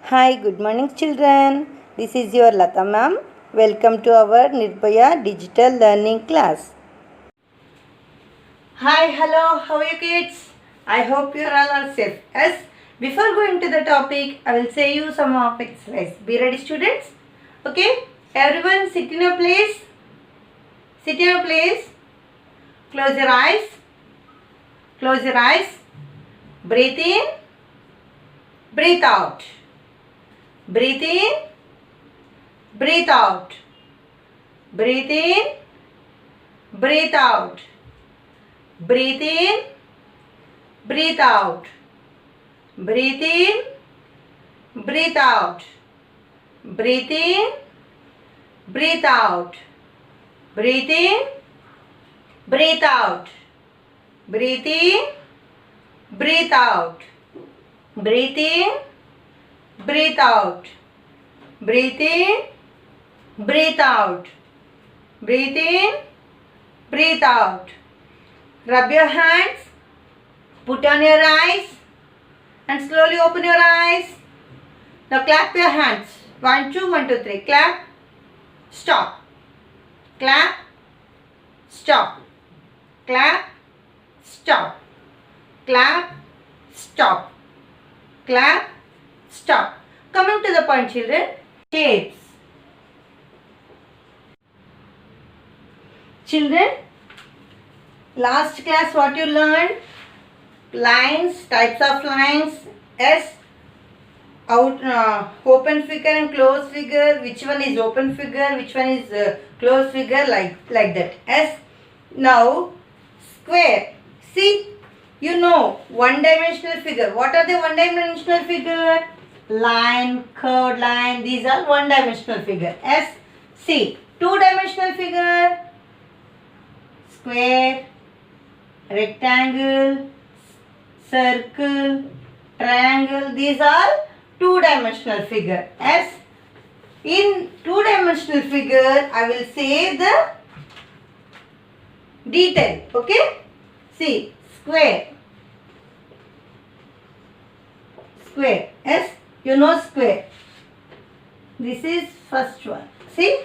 Hi, good morning children. This is your Lata ma'am. Welcome to our Nirbhaya Digital Learning class. Hi, hello, how are you kids? I hope you all are safe. Yes, before going to the topic, I will say you some of exercise. Be ready students? Okay, everyone sit in your place. Sit in your place. Close your eyes. Close your eyes. Breathe in. Breathe out. Breathe in. Breathe out. Breathe in. Breathe out. Breathe in. Breathe out. Breathe in. Breathe out. Breathe in. Breathe out. Breathe in. Breathe out. Breathe in. Breathe out. Breathe in. Breathe out. Breathe in. Breathe out. Breathe in. Breathe out. Rub your hands. Put on your eyes. And slowly open your eyes. Now clap your hands. 1, 2, 1, 2, 3. Clap. Stop. Clap. Stop. Clap. Stop. Clap. Stop. Clap. Stop. Coming to the point children. Shapes. Children, last class what you learned? Lines, types of lines. S, open figure and closed figure. Which one is open figure? Which one is closed figure? Like that. S. Now square. See, you know one-dimensional figure. What are the one-dimensional figure? Line, curved line. These are one-dimensional figure. S. C. Two-dimensional figure. Square, rectangle, circle, triangle. These are two-dimensional figure. As in two-dimensional figure, I will say the detail. Okay. See, square. Square. Yes, you know square. This is first one. See,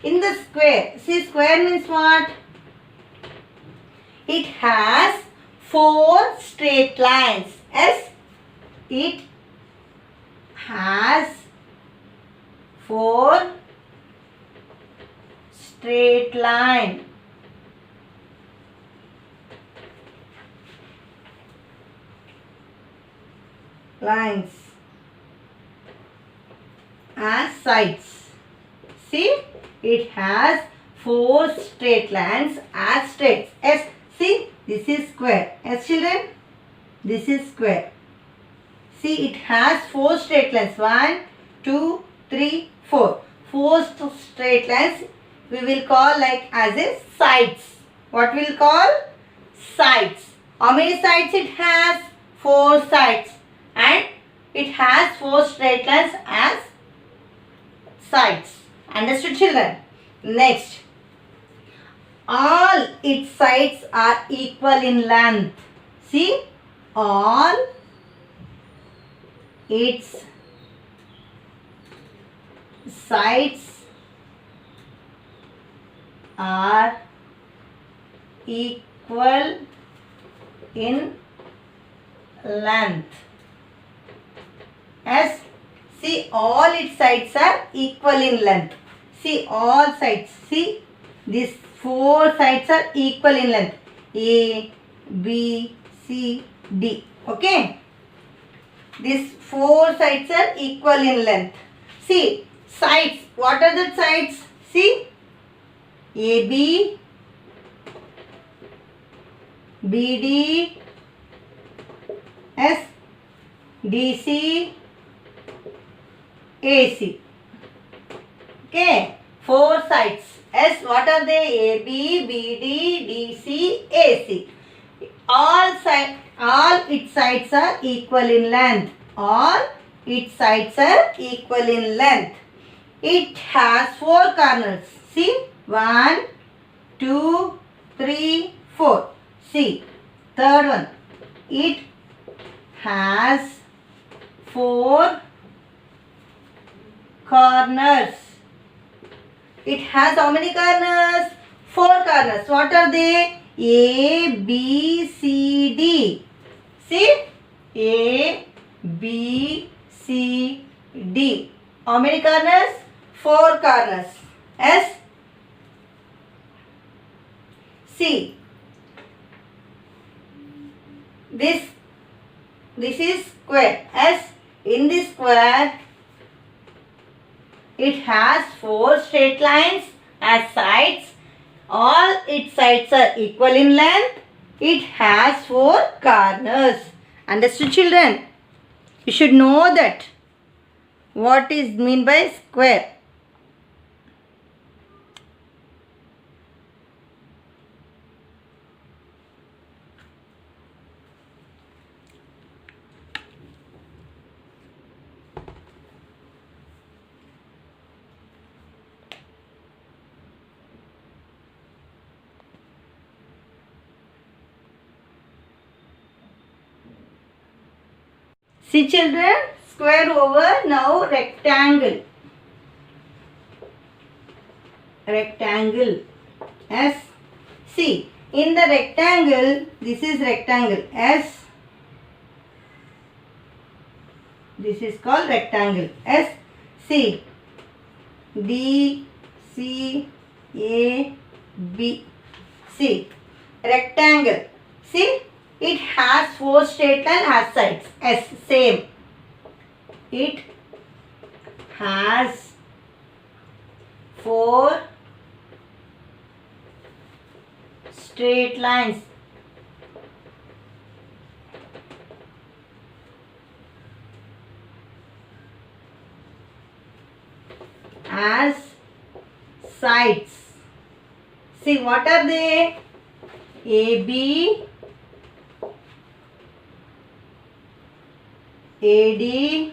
in the square. See, square means what? It has 4 straight lines. Yes, it has 4 straight lines. As sides. See, it has 4 straight lines as straight. Yes. See, this is square. Yes, children? This is square. See, it has 4 straight lines. 1, 2, 3, 4. 4 straight lines we will call like as a sides. What we will call? Sides. How many sides it has? 4 sides. And it has 4 straight lines as sides. Understood, children? Next. All its sides are equal in length. See, all its sides are equal in length. As see, all its sides are equal in length. See, all sides. See, these 4 sides are equal in length. A, B, C, D. Okay. These 4 sides are equal in length. See, sides. What are the sides? See, AB, BD, S, DC, AC. Okay. 4 sides. S, what are they? A, B, B, D, D, C, A, C. All its sides are equal in length. All its sides are equal in length. It has 4 corners. See, 1, 2, 3, 4. See, third one. It has 4 corners. It has how many corners? 4 corners. What are they? A, B, C, D. See? A, B, C, D. How many corners? 4 corners. S, C. This is square. S, in this square, it has 4 straight lines as sides. All its sides are equal in length. It has 4 corners. Understood, children? You should know that. What is mean by square? See, children, square over now rectangle. Rectangle. S. See, in the rectangle, this is rectangle. S. This is called rectangle. S. C. D. C. A. B. C. Rectangle. See, it has 4 straight lines as sides. S. Same. It has 4 straight lines. As sides. See, what are they? AB, AD,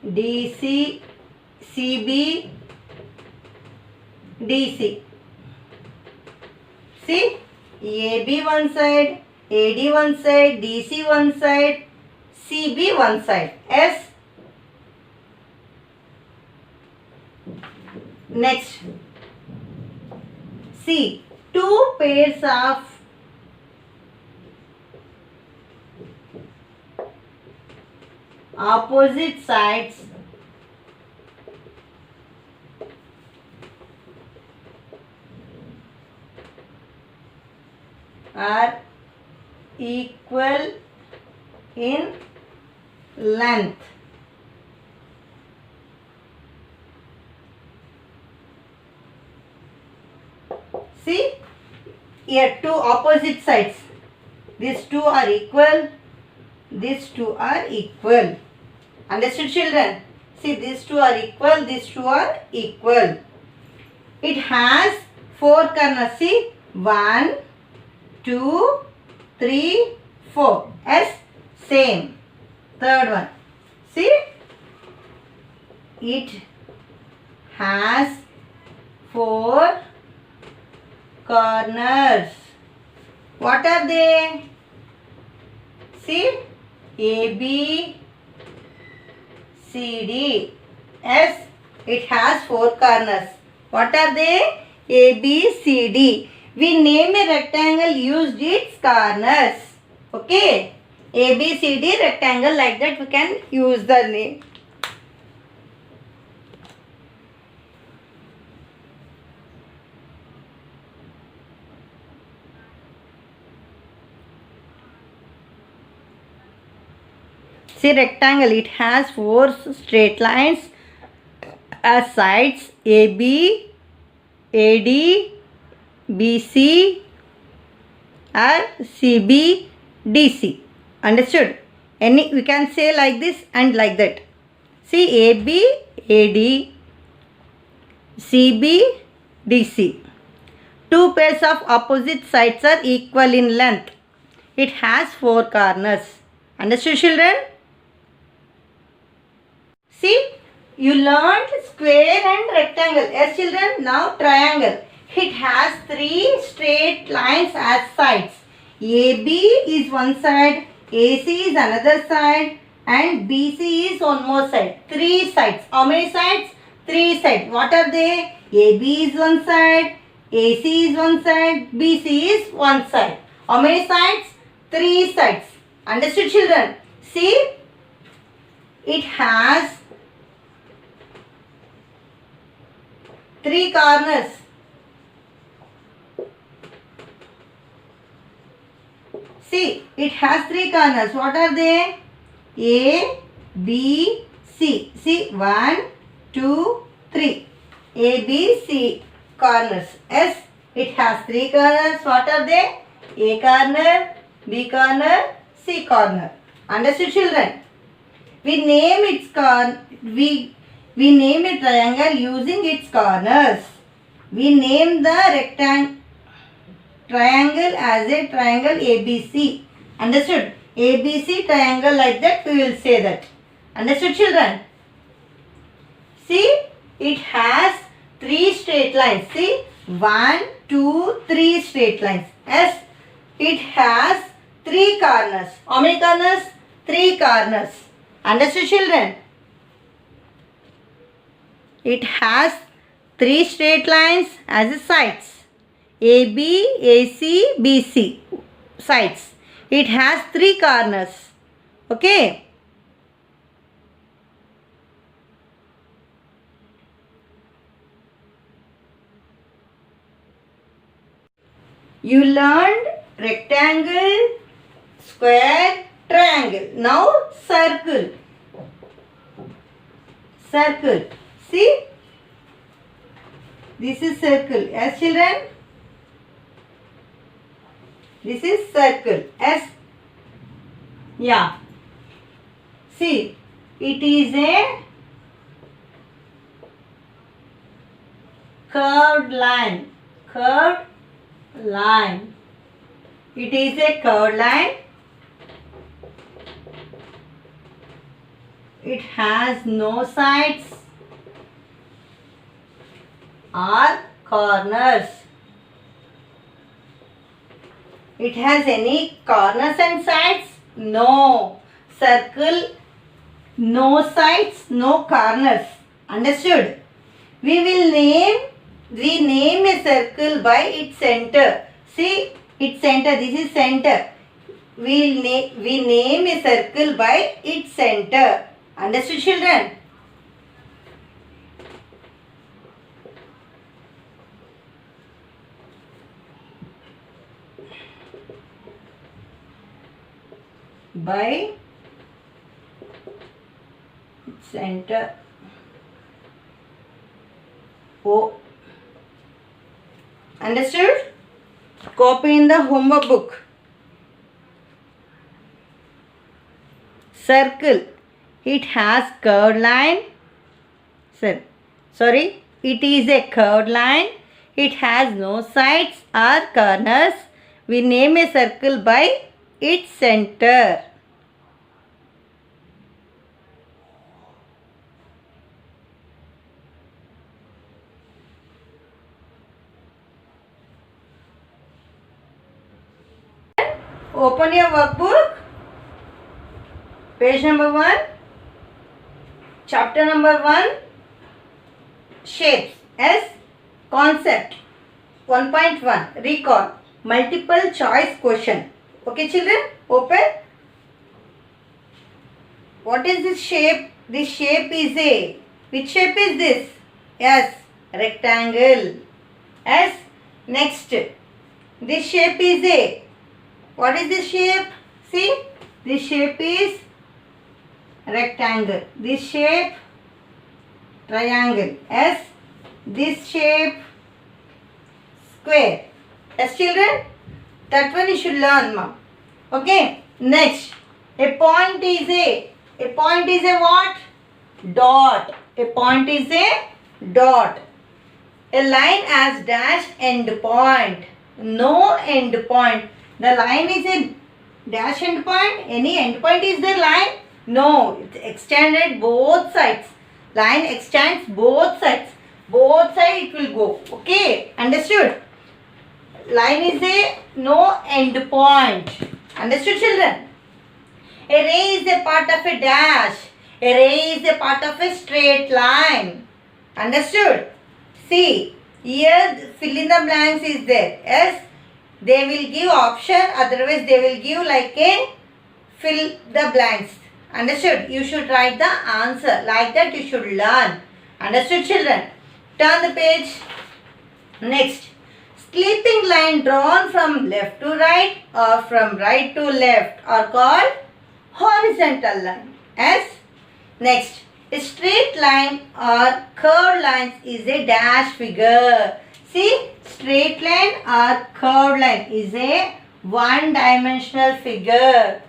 DC, CB, DC. See, AB one side, AD one side, DC one side, CB one side. S. Next, see, 2 pairs of opposite sides are equal in length. See, here 2 opposite sides. These 2 are equal. These 2 are equal. Understood, children? See, these 2 are equal. These 2 are equal. It has 4 corners. See, 1, 2, 3, 4. S. Same. Third one. See, it has 4 corners. What are they? See, AB, CD. S. It has 4 corners. What are they? A, B, C, D. We name a rectangle used its corners. Okay. A, B, C, D rectangle, like that we can use the name. See, rectangle, it has 4 straight lines as sides. AB, AD, BC and CB, DC. Understood? Any, we can say like this and like that. See, AB, AD, CB, DC. 2 pairs of opposite sides are equal in length. It has 4 corners. Understood, children? See, you learned square and rectangle. Yes, children. Now triangle. It has 3 straight lines as sides. AB is one side, AC is another side, and BC is one more side. 3 sides. How many sides? 3 sides. What are they? AB is one side, AC is one side, BC is one side. How many sides? 3 sides. Understood, children? See, it has 3 corners. See, it has 3 corners. What are they? A, B, C. See, 1, 2, 3. A, B, C corners. S, it has 3 corners. What are they? A corner, B corner, C corner. Understood, children? We name we name a triangle using its corners. We name the triangle as a triangle ABC. Understood? ABC triangle, like that we will say that. Understood, children? See, it has 3 straight lines. See, 1, 2, 3 straight lines. S, it has 3 corners. How many corners? 3 corners. Understood, children? It has 3 straight lines as the sides. AB, AC, BC sides. It has 3 corners. Okay. You learned rectangle, square, triangle. Now circle. Circle. See? This is circle. Yes, children? This is circle. S. Yeah. See, it is a curved line. Curved line. It is a curved line. It has no sides or corners. It has any corners and sides? No. Circle, no sides, no corners. Understood? We name a circle by its center. See, its center. This is center. We name a circle by its center. Understood, children? By center. O. Understood? Copy in the homework book. Circle. It has curved line. Sorry. It is a curved line. It has no sides or corners. We name a circle by its center. Open your workbook. Page number 1. Chapter number 1. Shapes. S. Concept. 1.1. Recall. Multiple choice question. Okay, children, open. What is this shape? This shape is a, which shape is this? Yes, rectangle. Yes, next. This shape is a, what is this shape? See, this shape is rectangle. This shape, triangle. Yes, this shape, square. Yes, children? That one you should learn, ma'am. Okay. Next, a point is a what? Dot. A point is a dot. A line has dash end point. No end point. The line is a dash end point. Any end point is the line? No. It's extended both sides. Line extends both sides. Both sides it will go. Okay. Understood? Line is a no end point. Understood, children? A ray is a part of a dash. A ray is a part of a straight line. Understood? See, here fill in the blanks is there. Yes, they will give option, otherwise they will give like a fill the blanks. Understood? You should write the answer. Like that you should learn. Understood, children? Turn the page. Next. Sleeping line drawn from left to right or from right to left are called horizontal line. Yes. Next. A straight line or curved lines is a dash figure. See, straight line or curved line is a one-dimensional figure.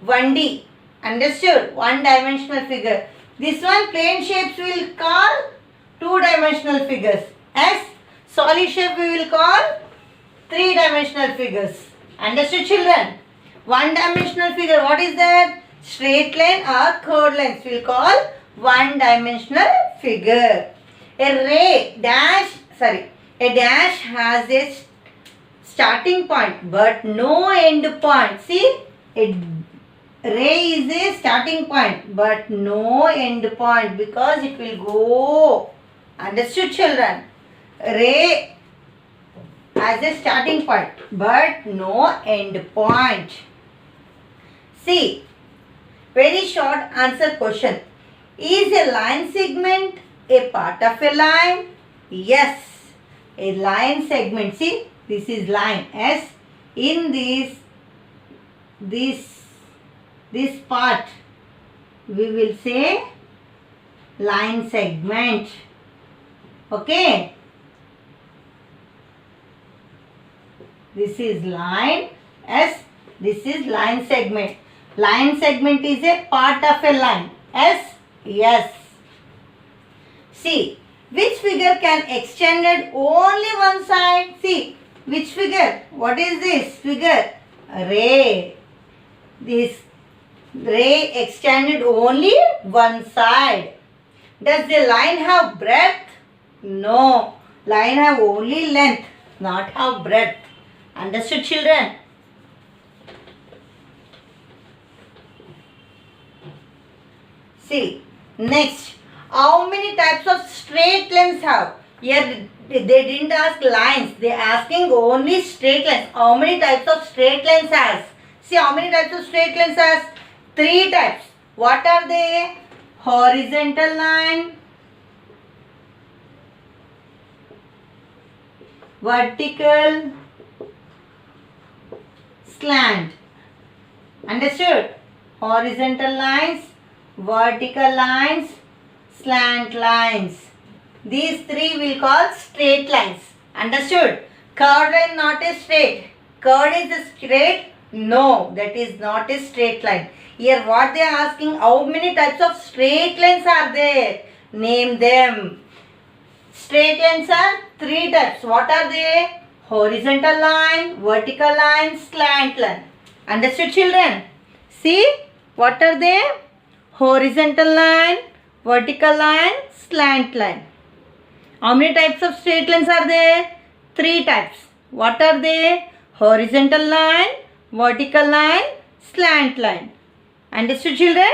1D. Understood? One-dimensional figure. This one plane shapes we will call two-dimensional figures. As solid shape we will call three-dimensional figures. Understood, children? One-dimensional figure, what is that? Straight line or curved lines we will call one-dimensional figure. A dash has a starting point but no end point. See, a ray is a starting point but no end point because it will go. Understood, children? Ray has a starting point but no end point. See, very short answer question. Is a line segment a part of a line? Yes, a line segment. See, this is line. Yes, in this part we will say line segment. Okay, this is line. Yes, this is line segment. Line segment is a part of a line. Yes. Yes. See, which figure can extended only one side? See, which figure? What is this figure? Ray. This ray extended only one side. Does the line have breadth? No. Line have only length, not have breadth. Understood, children? See. Next, how many types of straight lines have? Here they didn't ask lines, they are asking only straight lines. How many types of straight lines has? See, how many types of straight lines has? 3 types. What are they? Horizontal line, vertical, slant. Understood? Horizontal lines, vertical lines, slant lines. These 3 will call straight lines. Understood? Curved line not a straight. Curved is a straight? No, that is not a straight line. Here what they are asking, how many types of straight lines are there? Name them. Straight lines are 3 types. What are they? Horizontal line, vertical line, slant line. Understood, children? See, what are they? Horizontal line, vertical line, slant line. How many types of straight lines are there? 3 types. What are they? Horizontal line, vertical line, slant line. Understood, children?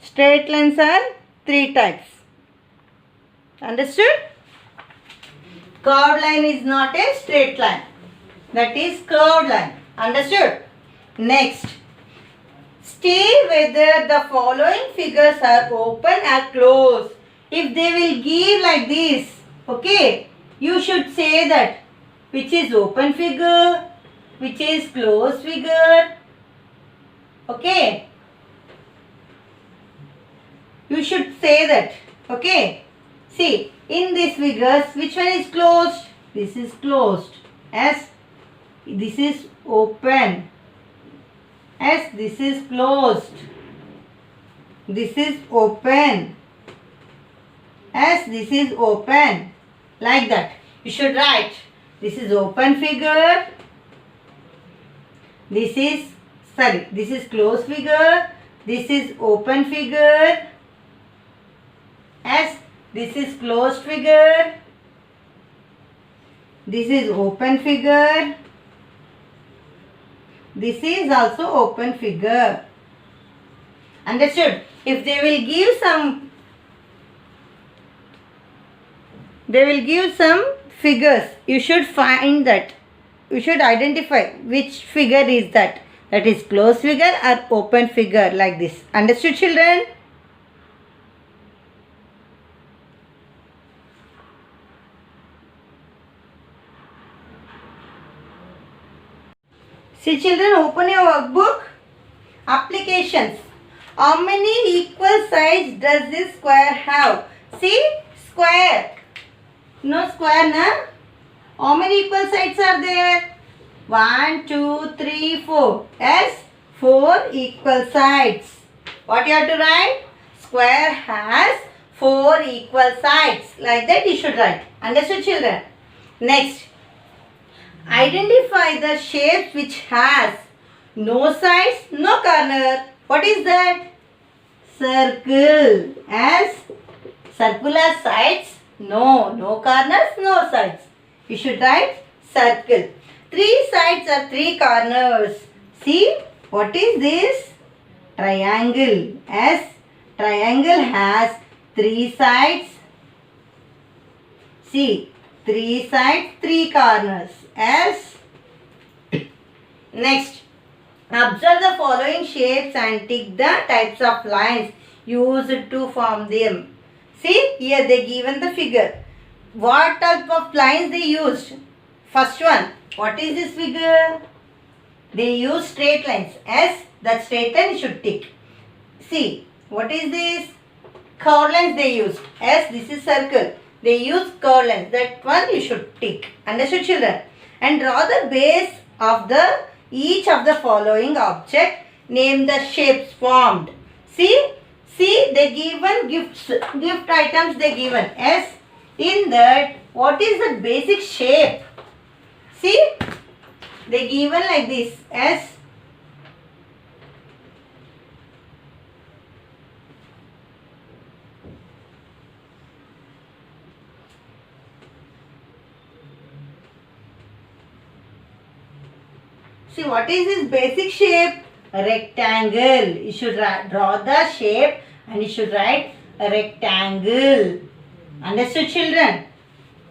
Straight lines are 3 types. Understood? Curved line is not a straight line. That is curved line. Understood? Next. Say whether the following figures are open or closed. If they will give like this, okay, you should say that which is open figure, which is closed figure. Okay. You should say that. Okay. See, in these figures, which one is closed? This is closed. As this is open. As this is closed. This is open. As this is open. Like that. You should write. This is open figure. This is closed figure. This is open figure. As this is closed figure. This is open figure. This is also open figure. Understood? If they will give some figures, you should find that. You should identify which figure is that. That is closed figure or open figure, like this. Understood, children? See, children, open your workbook. Applications. How many equal sides does this square have? See, square. No square, na? How many equal sides are there? 1, 2, 3, 4. Yes, 4 equal sides. What you have to write? Square has 4 equal sides. Like that you should write. Understood, children? Next. Identify the shape which has no sides, no corner. What is that? Circle. As circular sides, no corners, no sides. You should write circle. 3 sides or 3 corners. See, what is this? Triangle. As triangle has 3 sides. See, 3 sides, 3 corners. As next, observe the following shapes and tick the types of lines used to form them. See, here they given the figure. What type of lines they used? First one, what is this figure? They use straight lines. As that straight line you should tick. See, what is this? Curved lines they used. As this is circle. They use curved lines. That one you should tick. Understood, children? And draw the base of each of the following object. Name the shapes formed. See, they given gift items they given. Yes, in that, what is the basic shape? See, they given like this. Yes. See, what is this basic shape? A rectangle. You should draw the shape and you should write a rectangle. Understood, children?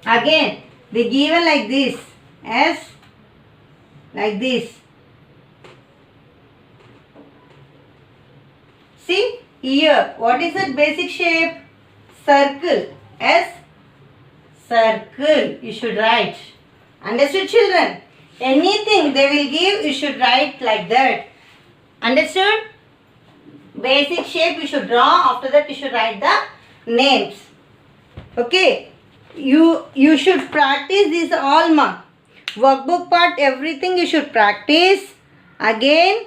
Again, they given like this. As like this. See, here, what is that basic shape? Circle. As circle. You should write. Understood, children? Anything they will give, you should write like that. Understood? Basic shape you should draw. After that you should write the names. Okay. You should practice this all workbook part, everything you should practice. Again,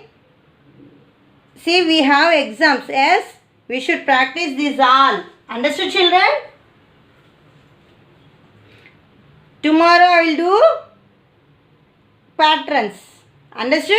see, we have exams. Yes, we should practice this all. Understood, children? Tomorrow I will do patterns. Understood?